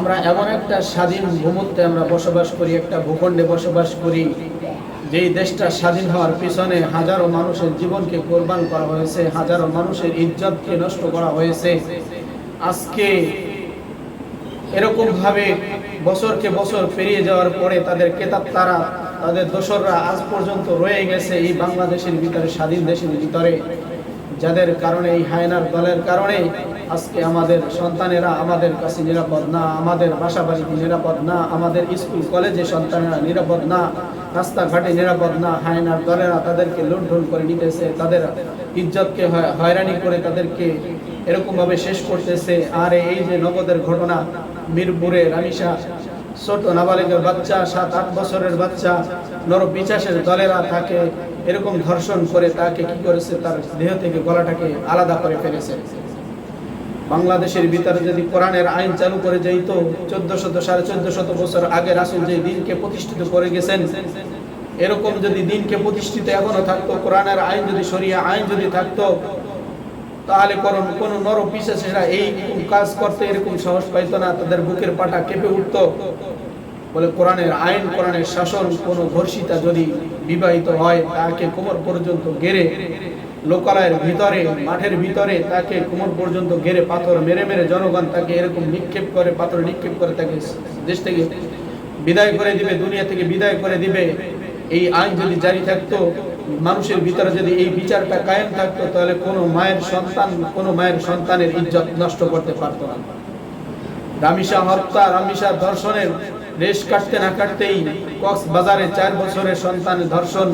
আমরা এমন একটা স্বাধীন ভূমিতে আমরা বসবাস করি, একটা ভূখণ্ডে বসবাস করি, যেই দেশটা স্বাধীন হওয়ার পিছনে হাজারো মানুষের জীবনকে কোরবান করা হয়েছে, হাজারো মানুষের ইজ্জতকে নষ্ট করা হয়েছে। আজকে এরকম ভাবে বছরকে বছর পেরিয়ে যাওয়ার পরে তাদের কেতাব তারা, তাদের দোসররা আজ পর্যন্ত রয়ে গেছে এই বাংলাদেশের ভিতরে, স্বাধীন দেশের ভিতরে, যাদের কারণে এই হায়নার দলের কারণে আজকে আমাদের সন্তানেরা আমাদের কাছে নিরাপদ না, আমাদের বাসা বাড়িতে নিরাপদ না, আমাদের স্কুল কলেজে সন্তানেরা নিরাপদ না, রাস্তাঘাটে নিরাপদ না। হায়নার দলেরা তাদেরকে লুণ্ঠন করে নিতেছে, তাদের ইজ্জতকে হয়রানি করে তাদেরকে এরকমভাবে শেষ করতেছে। আর এই যে নগদের ঘটনা, মিরপুরে রামিসা ছোট নাবালিকের বাচ্চা, 7-8 বছরের বাচ্চা, নরপিশাচের দলেরা তাকে এরকম ধর্ষণ করে তাকে কি করেছে, তার দেহ থেকে গলাটাকে আলাদা করে ফেলেছে। বাংলাদেশের ভিতরে যদি কোরআনের আইন চালু করে যেত, 1400-1450 বছর আগে রাসূল যে দিনকে প্রতিষ্ঠিত করে গেছেন, এরকম যদি দিনকে প্রতিষ্ঠিত এখনো থাকতো, কোরআনের আইন যদি শরিয়া আইন যদি থাকতো, তাহলে কোন নরপিশাচেরা এই কাজ করতে এরকম সাহস পাইতো না, তাদের বুকের পাটা কেঁপে উঠতো। বলে কোরআনের আইন, কোরআনের শাসন, কোন ধর্ষিতা যদি বিবাহিত হয় তাকে কোমর পর্যন্ত গেড়ে, লোকালয়ের ভিতরে, মাঠের ভিতরে তাকে কোমর পর্যন্ত গেড়ে পাথর মেরে মেরে জনগণ তাকে এরকম নিক্ষেপ করে, পাথর নিক্ষেপ করে তাকে দেশ থেকে বিদায় করে দিবে, দুনিয়া থেকে বিদায় করে দিবে। এই আইন যদি জারি থাকতো, মানুষের ভিতরে যদি এই বিচারটা কায়েম থাকতো, তাহলে কোনো মায়ের সন্তানের ইজ্জত নষ্ট করতে পারতো না। রামিসা হত্যা, রামিসা ধর্ষণের রেশ কাটতে না কাটতেই কক্সবাজারে 4 বছরের সন্তানের ধর্ষণ,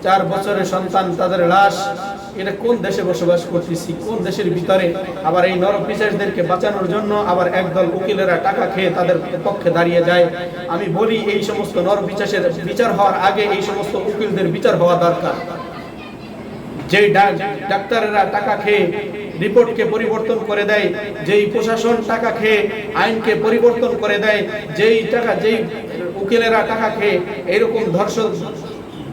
4 বছরের সন্তান, তাদের লাশ। এটা কোন দেশে বসবাস করতেছি, কোন দেশের ভিতরে? আবার এই নরপিশাচদেরকে বাঁচানোর জন্য আবার একদল উকিলেরা টাকা খেয়ে তাদের পক্ষে দাঁড়িয়ে যায়। আমি বলি, এই সমস্ত নরপিশাচের বিচার হওয়ার আগে এই সমস্ত উকিলদের বিচার হওয়া দরকার। যেই ডাক্তারেরা টাকা খেয়ে রিপোর্টকে পরিবর্তন করে দেয়, যেই প্রশাসন টাকা খেয়ে আইনকে পরিবর্তন করে দেয়, যেই উকিলেরা টাকা খেয়ে এরকম ধর্ষণ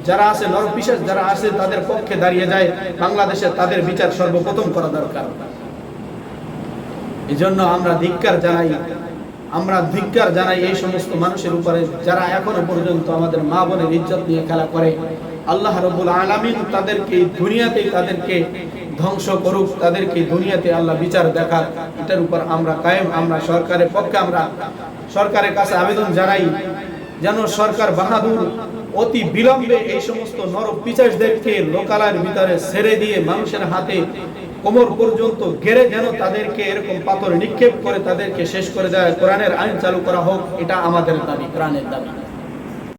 যারা আছে, নরপিশাচ যারা আছে, তাদের পক্ষে দাঁড়িয়ে যায়, বাংলাদেশে তাদের বিচার সর্বপ্রথম করা দরকার। এই জন্য আমরা ধিক্কার জানাই এই সমস্ত মানুষের উপরে যারা এখনো পর্যন্ত আমাদের মা বোনের ইজ্জত নিয়ে খেলা করে। আল্লাহ রাব্বুল আলামিন তাদেরকে দুনিয়াতেই তাদেরকে ধ্বংস করুক, তাদেরকে দুনিয়াতে আল্লাহ বিচার দেখাক। এটার উপর আমরা কায়েম। আমরা সরকারের পক্ষে, আমরা সরকারের কাছে আবেদন জানাই যেন সরকার বাহাদুর অতি বিলম্বে এই সমস্ত নরপিশাচদেরকে লোকালয়ের ভিতরে ছেড়ে দিয়ে মানুষের হাতে কোমর পর্যন্ত গেড়ে যেন তাদেরকে এরকম পাথর নিক্ষেপ করে তাদেরকে শেষ করে দেয়। কোরআনের আইন চালু করা হোক, এটা আমাদের দাবি, কোরআনের দাবি।